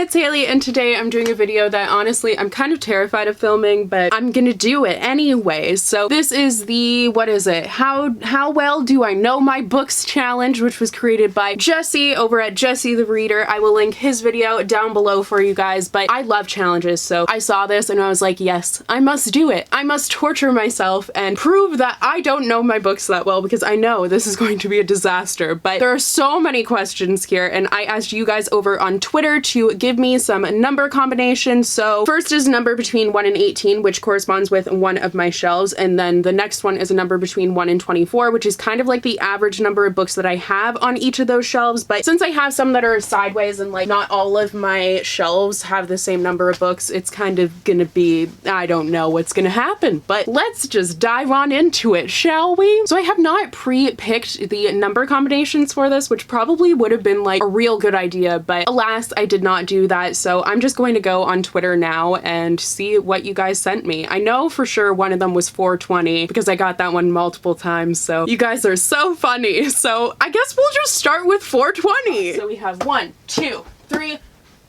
it's Hailey, and today I'm doing a video that honestly I'm kind of terrified of filming, but I'm gonna do it anyway. So this is the, what is it? How well do I know my books challenge, which was created by Jesse over at Jesse the Reader. I will link his video down below for you guys, but I love challenges, so I saw this and I was like, yes, I must do it. I must torture myself and prove that I don't know my books that well, because I know this is going to be a disaster. But there are so many questions here, and I asked you guys over on Twitter to give me some number combinations. So first is a number between 1 and 18, which corresponds with one of my shelves, and then the next one is a number between 1 and 24, which is kind of like the average number of books that I have on each of those shelves. But since I have some that are sideways and like not all of my shelves have the same number of books, it's kind of gonna be, I don't know what's gonna happen, but let's just dive on into it, shall we? So I have not pre-picked the number combinations for this, which probably would have been like a real good idea, but alas, I did not do that. So I'm just going to go on Twitter now and see what you guys sent me. I know for sure one of them was 420 because I got that one multiple times. So you guys are so funny. So I guess we'll just start with 420. So we have 1, 2, 3,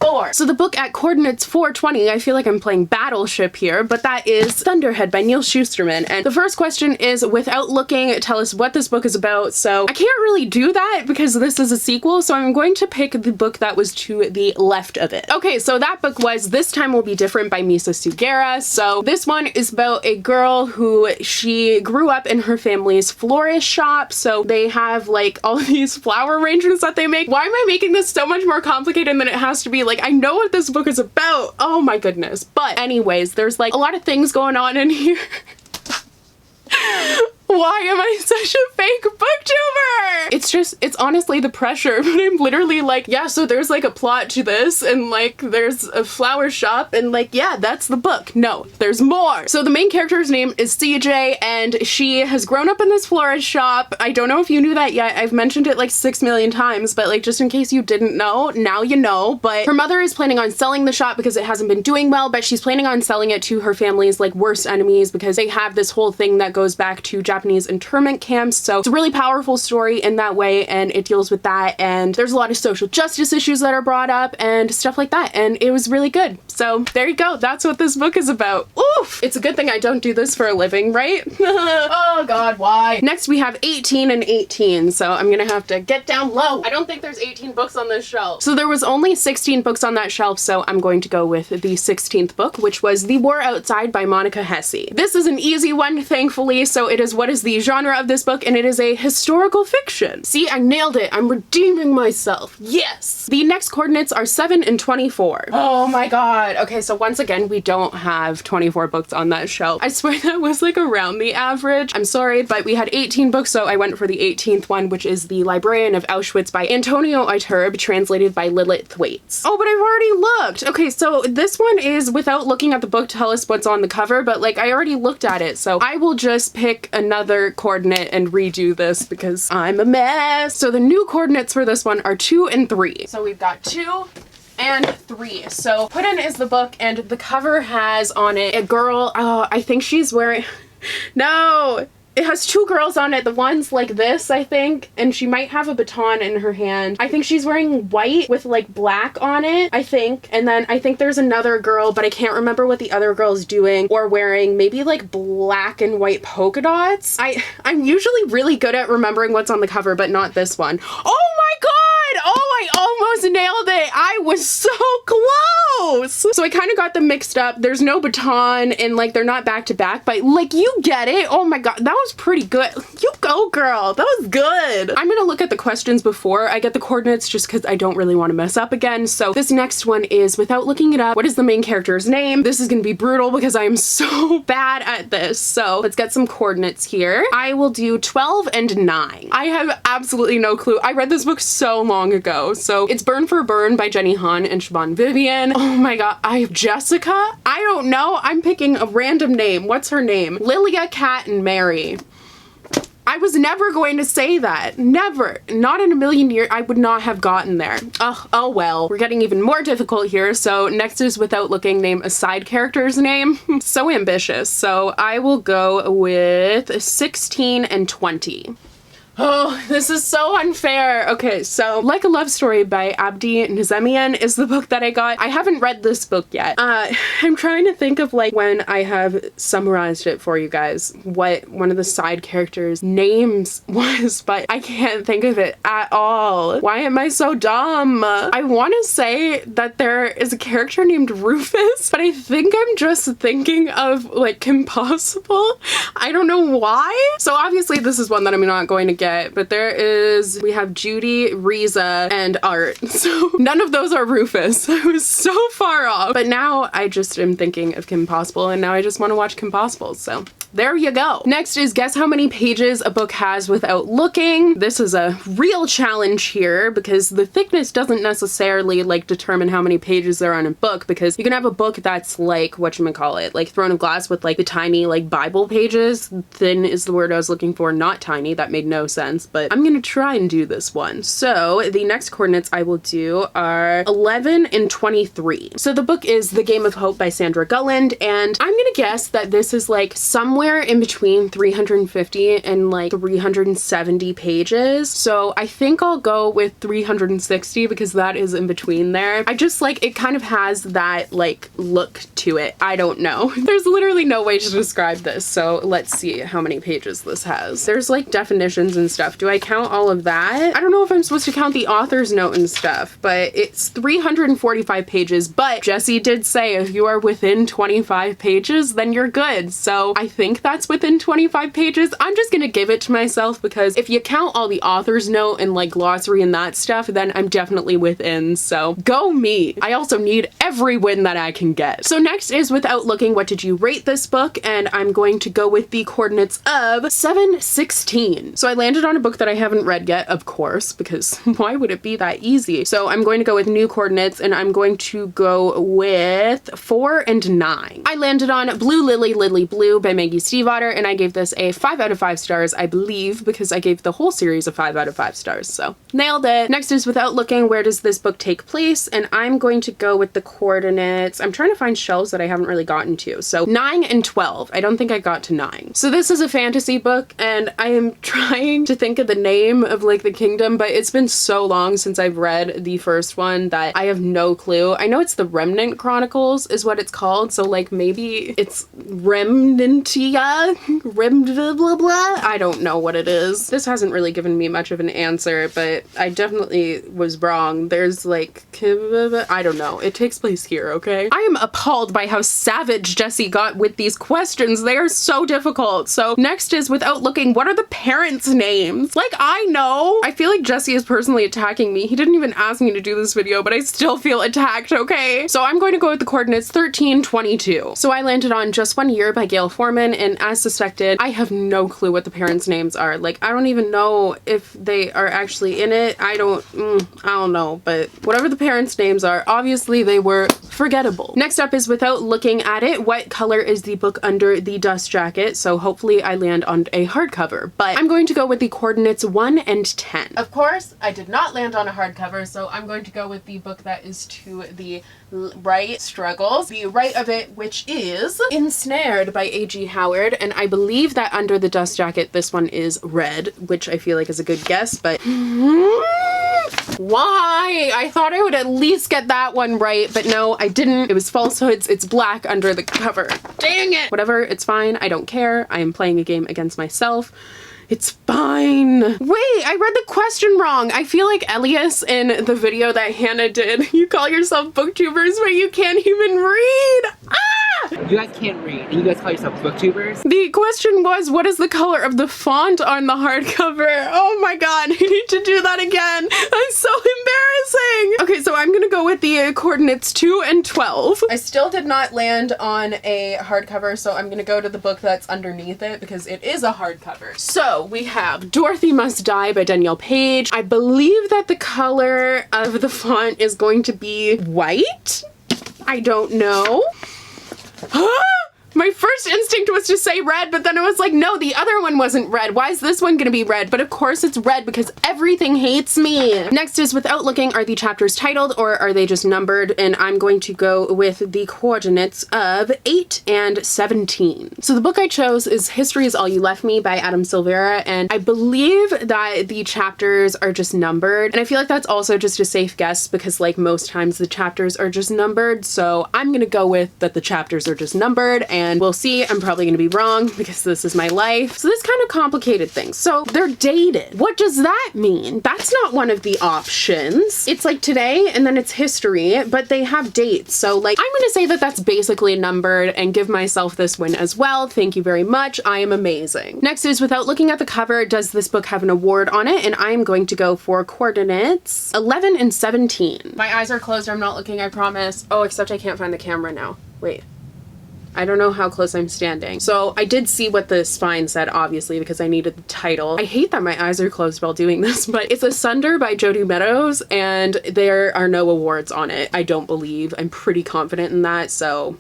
4. So the book at coordinates 420, I feel like I'm playing Battleship here, but that is Thunderhead by Neil Shusterman. And the first question is, without looking, tell us what this book is about. So I can't really do that because this is a sequel, so I'm going to pick the book that was to the left of it. Okay, so that book was This Time Will Be Different by Misa Sugera. So this one is about a girl who she grew up in her family's florist shop. So they have like all these flower arrangements that they make. Why am I making this so much more complicated than it has to be? Like, I know what this book is about. Oh my goodness. But anyways, there's like a lot of things going on in here. Why am I such a fake booktuber? It's honestly the pressure, but I'm literally like, yeah, so there's like a plot to this, and like there's a flower shop, and like, yeah, that's the book. No, there's more. So the main character's name is CJ, and she has grown up in this florist shop. I don't know if you knew that yet. I've mentioned it like 6 million times, but like just in case you didn't know, now you know. But her mother is planning on selling the shop because it hasn't been doing well, but she's planning on selling it to her family's like worst enemies because they have this whole thing that goes back to Japanese internment camps. So it's a really powerful story in that way, and it deals with that, and there's a lot of social justice issues that are brought up and stuff like that, and it was really good. So there you go, that's what this book is about. Oof! It's a good thing I don't do this for a living, right? Oh god, why? Next we have 18 and 18, so I'm gonna have to get down low. I don't think there's 18 books on this shelf. So there was only 16 books on that shelf, so I'm going to go with the 16th book, which was The War Outside by Monica Hesse. This is an easy one, thankfully. So it is, what is the genre of this book? And it is a historical fiction. See, I nailed it. I'm redeeming myself. Yes! The next coordinates are 7 and 24. Oh my god. Okay, so once again, we don't have 24 books on that shelf. I swear that was like around the average. I'm sorry, but we had 18 books, so I went for the 18th one, which is The Librarian of Auschwitz by Antonio Iturbe, translated by Lilith Thwaites. Oh, but I've already looked. Okay, so this one is without looking at the book, tell us what's on the cover, but like I already looked at it, so I will just pick another coordinate and redo this because I'm a mess. So the new coordinates for this one are 2 and 3. So we've got 2 and 3. So Put In is the book, and the cover has on it a girl, I think she's wearing, no! It has 2 girls on it. The one's like this, I think, and she might have a baton in her hand. I think she's wearing white with like black on it, I think. And then I think there's another girl, but I can't remember what the other girl's doing, or wearing maybe like black and white polka dots. I'm usually really good at remembering what's on the cover, but not this one. Oh my god! Oh, I almost nailed it! I was so close! So I kind of got them mixed up. There's no baton, and like they're not back to back, but like you get it. Oh my god, that was pretty good. You go, girl. That was good. I'm gonna look at the questions before I get the coordinates just because I don't really want to mess up again. So this next one is, without looking it up, what is the main character's name? This is gonna be brutal because I am so bad at this. So let's get some coordinates here. I will do 12 and 9. I have absolutely no clue. I read this book so long ago. So it's Burn for Burn by Jenny Han and Siobhan Vivian. Oh my god. Jessica? I don't know. I'm picking a random name. What's her name? Lilia, Kat, and Mary. I was never going to say that. Never. Not in a million years. I would not have gotten there. Oh well. We're getting even more difficult here. So next is, without looking, name a side character's name. So ambitious. So I will go with 16 and 20. Oh, this is so unfair. Okay, so Like a Love Story by Abdi Nizamian is the book that I got. I haven't read this book yet. I'm trying to think of like when I have summarized it for you guys, what one of the side characters' names was, but I can't think of it at all. Why am I so dumb? I want to say that there is a character named Rufus, but I think I'm just thinking of like Kim Possible. I don't know why. So obviously this is one that I'm not going to get, but we have Judy, Riza, and Art. So none of those are Rufus. I was so far off. But now I just am thinking of Kim Possible, and now I just want to watch Kim Possible. So there you go. Next is guess how many pages a book has without looking. This is a real challenge here because the thickness doesn't necessarily like determine how many pages there are in a book, because you can have a book that's like, whatchamacallit, like Throne of Glass with like the tiny like Bible pages. Thin is the word I was looking for, not tiny. That made no sense, but I'm gonna try and do this one. So the next coordinates I will do are 11 and 23. So the book is The Game of Hope by Sandra Gulland, and I'm gonna guess that this is like somewhere in between 350 and like 370 pages. So I think I'll go with 360 because that is in between there. I just like, it kind of has that like look to it. I don't know. There's literally no way to describe this. So let's see how many pages this has. There's like definitions and stuff. Do I count all of that? I don't know if I'm supposed to count the author's note and stuff, but it's 345 pages. But Jessie did say if you are within 25 pages, then you're good. So I think that's within 25 pages. I'm just gonna give it to myself because if you count all the author's note and like glossary and that stuff, then I'm definitely within. So go me. I also need every win that I can get. So next is Without Looking, what did you rate this book? And I'm going to go with the coordinates of 716. So I landed on a book that I haven't read yet, of course, because why would it be that easy? So I'm going to go with new coordinates, and I'm going to go with 4 and 9. I landed on Blue Lily, Lily Blue by Maggie Stiefvater, and I gave this a 5 out of 5 stars, I believe, because I gave the whole series a 5 out of 5 stars, so nailed it. Next is Without Looking, where does this book take place? And I'm going to go with the coordinates. I'm trying to find shelves that I haven't really gotten to. So 9 and 12. I don't think I got to 9. So this is a fantasy book, and I am trying to think of the name of like the kingdom, but it's been so long since I've read the first one that I have no clue. I know it's the Remnant Chronicles is what it's called, so like maybe it's Remnantia? Blah blah blah? I don't know what it is. This hasn't really given me much of an answer, but I definitely was wrong. There's like, I don't know. It takes place here, okay? I am appalled by how savage Jessie got with these questions. They are so difficult. So next is Without Looking, what are the parents' names? Like, I know. I feel like Jessie is personally attacking me. He didn't even ask me to do this video, but I still feel attacked, okay? So I'm going to go with the coordinates 13, 22. So I landed on Just One Year by Gail Forman, and as suspected, I have no clue what the parents' names are. Like, I don't even know if they are actually in it. I don't know, but whatever the parents' names are, obviously they were forgettable. Next up is Without Looking at It, what color is the book under the dust jacket? So hopefully I land on a hardcover, but I'm going to go with the coordinates 1 and 10. Of course, I did not land on a hardcover, so I'm going to go with the book that is to the right, Struggles, the right of it, which is Ensnared by A.G. Howard, and I believe that under the dust jacket this one is red, which I feel like is a good guess, but why? I thought I would at least get that one right, but no, I didn't. It was Falsehoods. It's black under the cover. Dang it! Whatever, it's fine. I don't care. I am playing a game against myself. It's fine. Wait, I read the question wrong. I feel like Elias in the video that Hannah did. You call yourself booktubers, but you can't even read. Ah! You guys can't read, and you guys call yourself booktubers? The question was, what is the color of the font on the hardcover? Oh my god, I need to do that again. That's so embarrassing. Okay, so I'm gonna go with the coordinates 2 and 12. I still did not land on a hardcover, so I'm gonna go to the book that's underneath it because it is a hardcover. So we have Dorothy Must Die by Danielle Page. I believe that the color of the font is going to be white. I don't know. My first instinct was to say red, but then I was like, no, the other one wasn't red. Why is this one gonna be red? But of course it's red because everything hates me. Next is without looking, are the chapters titled or are they just numbered? And I'm going to go with the coordinates of 8 and 17. So the book I chose is History Is All You Left Me by Adam Silvera, and I believe that the chapters are just numbered. And I feel like that's also just a safe guess because like most times the chapters are just numbered. So I'm gonna go with that the chapters are just numbered, and we'll see. I'm probably gonna be wrong because this is my life. So this kind of complicated things. So they're dated. What does that mean? That's not one of the options. It's like today and then it's history, but they have dates. So like, I'm gonna say that that's basically numbered and give myself this win as well. Thank you very much. I am amazing. Next is without looking at the cover, does this book have an award on it? And I am going to go for coordinates 11 and 17. My eyes are closed. I'm not looking, I promise. Oh, except I can't find the camera now. Wait. I don't know how close I'm standing. So I did see what the spine said, obviously, because I needed the title. I hate that my eyes are closed while doing this, but it's Asunder by Jodi Meadows, and there are no awards on it, I don't believe. I'm pretty confident in that, so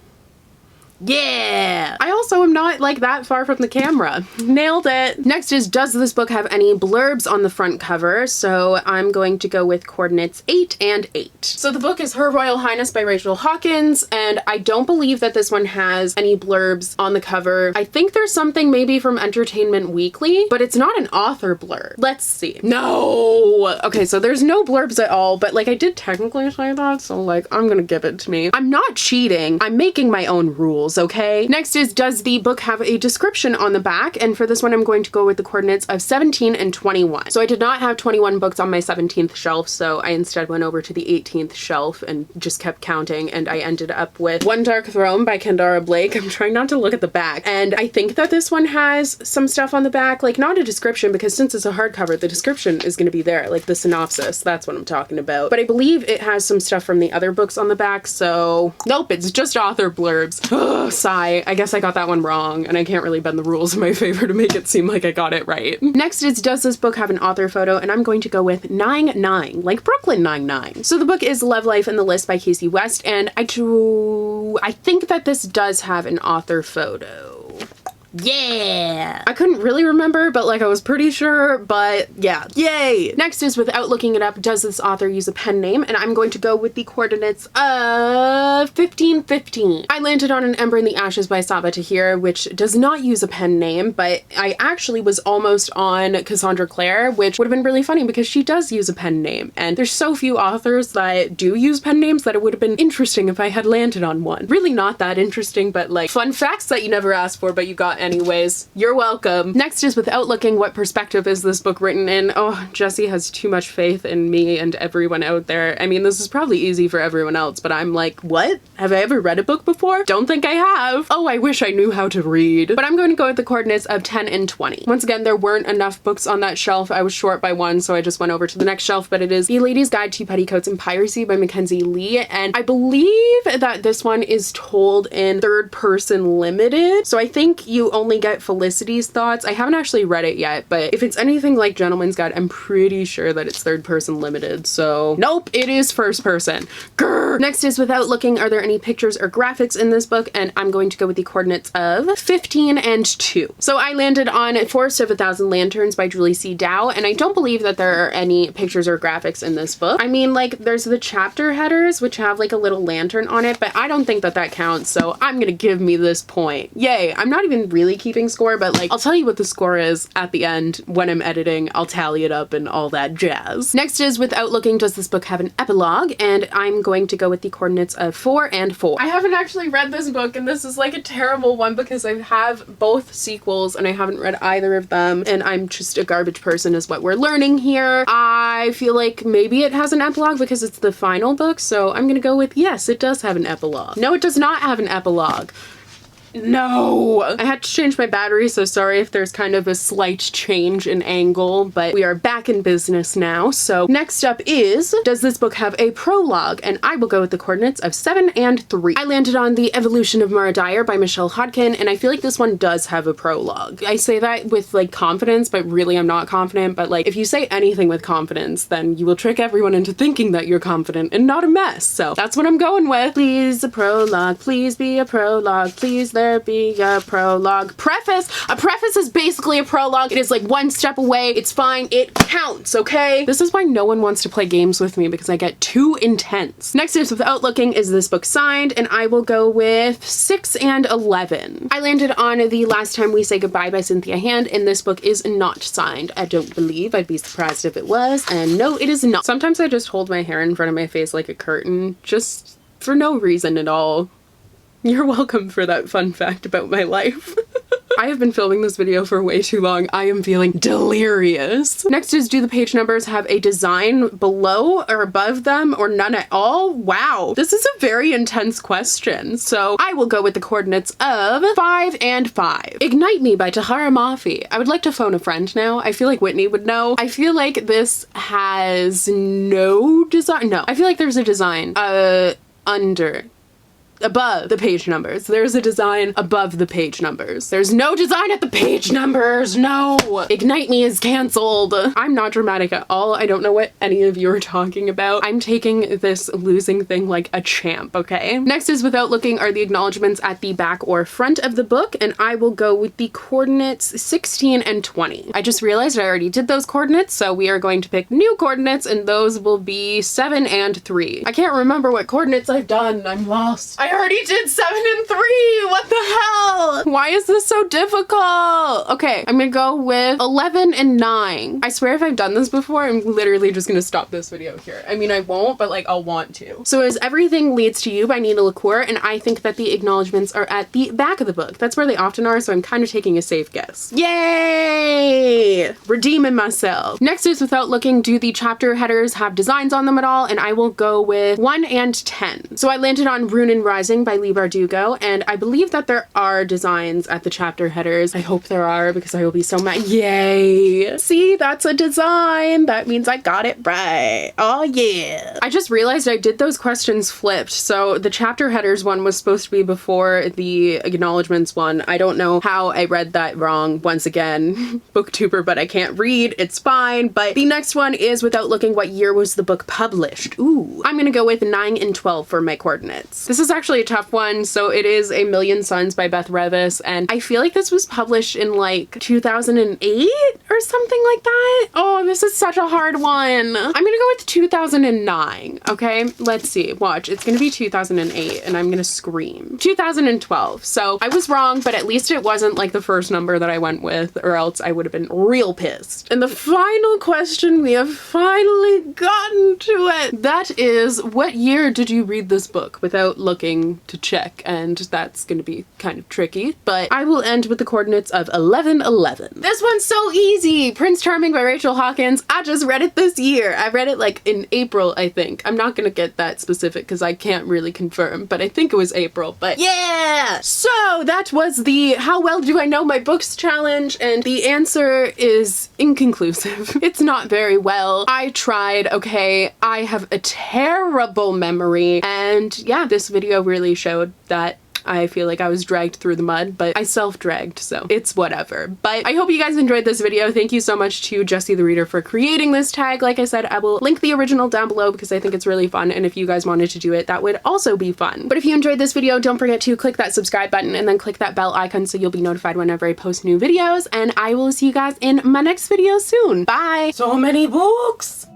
yeah! I also am not like that far from the camera. Nailed it! Next is, does this book have any blurbs on the front cover? So I'm going to go with coordinates 8 and 8. So the book is Her Royal Highness by Rachel Hawkins, and I don't believe that this one has any blurbs on the cover. I think there's something maybe from Entertainment Weekly, but it's not an author blurb. Let's see. No! Okay, so there's no blurbs at all, but like I did technically say that, so like I'm gonna give it to me. I'm not cheating. I'm making my own rules. Okay. Next is, does the book have a description on the back? And for this one, I'm going to go with the coordinates of 17 and 21. So I did not have 21 books on my 17th shelf, so I instead went over to the 18th shelf and just kept counting, and I ended up with One Dark Throne by Kendara Blake. I'm trying not to look at the back. And I think that this one has some stuff on the back, like not a description, because since it's a hardcover, the description is going to be there, like the synopsis. That's what I'm talking about. But I believe it has some stuff from the other books on the back, so nope, it's just author blurbs. Sigh. I guess I got that one wrong, and I can't really bend the rules in my favor to make it seem like I got it right. Next is, does this book have an author photo? And I'm going to go with 9-9, like Brooklyn Nine-Nine. So the book is Love Life and the List by Casey West, and I think that this does have an author photo. Yeah! I couldn't really remember, but like I was pretty sure, but yeah. Yay! Next is, without looking it up, does this author use a pen name? And I'm going to go with the coordinates of 1515. I landed on An Ember in the Ashes by Saba Tahir, which does not use a pen name, but I actually was almost on Cassandra Clare, which would have been really funny because she does use a pen name. And there's so few authors that do use pen names that it would have been interesting if I had landed on one. Really not that interesting, but like fun facts that you never asked for, but you got anyways. You're welcome. Next is, without looking, what perspective is this book written in? Oh, Jessie has too much faith in me and everyone out there. I mean, this is probably easy for everyone else, but I'm like, what? Have I ever read a book before? Don't think I have. Oh, I wish I knew how to read. But I'm going to go with the coordinates of 10 and 20. Once again, there weren't enough books on that shelf. I was short by one, so I just went over to the next shelf, but it is The Lady's Guide to Petticoats and Piracy by Mackenzie Lee, and I believe that this one is told in third person limited, so I think you only get Felicity's thoughts. I haven't actually read it yet, but if it's anything like Gentleman's Guide, I'm pretty sure that it's third person limited, so nope, it is first person. Grr. Next is, without looking, are there any pictures or graphics in this book? And I'm going to go with the coordinates of 15 and 2. So I landed on Forest of a Thousand Lanterns by Julie C. Dow, and I don't believe that there are any pictures or graphics in this book. I mean, like, there's the chapter headers, which have like a little lantern on it, but I don't think that that counts, so I'm gonna give me this point. Yay. I'm not even really keeping score, but like, I'll tell you what the score is at the end when I'm editing. I'll tally it up and all that jazz. Next is, without looking, does this book have an epilogue? And I'm going to go with the coordinates of 4 and 4. I haven't actually read this book, and this is like a terrible one because I have both sequels and I haven't read either of them, and I'm just a garbage person is what we're learning here. I feel like maybe it has an epilogue because it's the final book, so I'm gonna go with yes, it does have an epilogue. No, it does not have an epilogue. No! I had to change my battery, so sorry if there's kind of a slight change in angle, but we are back in business now. So next up is, does this book have a prologue? And I will go with the coordinates of 7 and 3. I landed on The Evolution of Mara Dyer by Michelle Hodkin, and I feel like this one does have a prologue. I say that with like confidence, but really I'm not confident, but like if you say anything with confidence, then you will trick everyone into thinking that you're confident and not a mess. So that's what I'm going with. Please a prologue, please be a prologue, please there there be a prologue? Preface! A preface is basically a prologue. It is like one step away. It's fine. It counts, okay? This is why no one wants to play games with me, because I get too intense. Next is Without Looking. Is this book signed? And I will go with 6 and 11. I landed on The Last Time We Say Goodbye by Cynthia Hand, and this book is not signed. I don't believe. I'd be surprised if it was. And no, it is not. Sometimes I just hold my hair in front of my face like a curtain, just for no reason at all. You're welcome for that fun fact about my life. I have been filming this video for way too long. I am feeling delirious. Next is, do the page numbers have a design below or above them or none at all? Wow, this is a very intense question. So I will go with the coordinates of 5 and 5. Ignite Me by Tahara Mafi. I would like to phone a friend now. I feel like Whitney would know. I feel like this has no design. No, I feel like there's a design above the page numbers. There's a design above the page numbers. There's no design at the page numbers. No. Ignite Me is canceled. I'm not dramatic at all. I don't know what any of you are talking about. I'm taking this losing thing like a champ, okay? Next is Without Looking. Are the acknowledgements at the back or front of the book? And I will go with the coordinates 16 and 20. I just realized I already did those coordinates, so we are going to pick new coordinates, and those will be 7 and 3. I can't remember what coordinates I've done. I'm lost. I already did 7 and 3. What the hell? Why is this so difficult? Okay, I'm gonna go with 11 and 9. I swear if I've done this before, I'm literally just gonna stop this video here. I mean, I won't, but like I'll want to. So is Everything Leads to You by Nina LaCour, and I think that the acknowledgements are at the back of the book. That's where they often are, so I'm kind of taking a safe guess. Yay! Redeeming myself. Next is Without Looking. Do the chapter headers have designs on them at all? And I will go with 1 and 10. So I landed on Rune and Rising by Lee Bardugo, and I believe that there are designs at the chapter headers. I hope there are, because I will be so mad. Yay! See, that's a design. That means I got it right. Oh yeah. I just realized I did those questions flipped. So the chapter headers one was supposed to be before the acknowledgements one. I don't know how I read that wrong. Once again, booktuber, but I can't read. It's fine. But the next one is Without Looking. What year was the book published? Ooh. I'm gonna go with 9 and 12 for my coordinates. This is actually a tough one. So it is A Million Suns by Beth Revis, and I feel like this was published in like 2008 or something like that. Oh, this is such a hard one. I'm gonna go with 2009. Okay, let's see. Watch, it's gonna be 2008 and I'm gonna scream. 2012. So I was wrong, but at least it wasn't like the first number that I went with, or else I would have been real pissed. And the final question, we have finally gotten to it. That is, what year did you read this book? Without looking to check, and that's gonna be kind of tricky, but I will end with the coordinates of 1111. This one's so easy. Prince Charming by Rachel Hawkins. I just read it this year. I read it like in April, I think. I'm not gonna get that specific because I can't really confirm, but I think it was April. But yeah! So that was the How Well Do I Know My Books challenge, and the answer is inconclusive. It's not very well. I tried, okay? I have a terrible memory, and yeah, this video really showed that I feel like I was dragged through the mud, but I self-dragged, so it's whatever. But I hope you guys enjoyed this video. Thank you so much to Jessie the Reader for creating this tag. Like I said, I will link the original down below because I think it's really fun, and if you guys wanted to do it, that would also be fun. But if you enjoyed this video, don't forget to click that subscribe button and then click that bell icon so you'll be notified whenever I post new videos, and I will see you guys in my next video soon. Bye! So many books!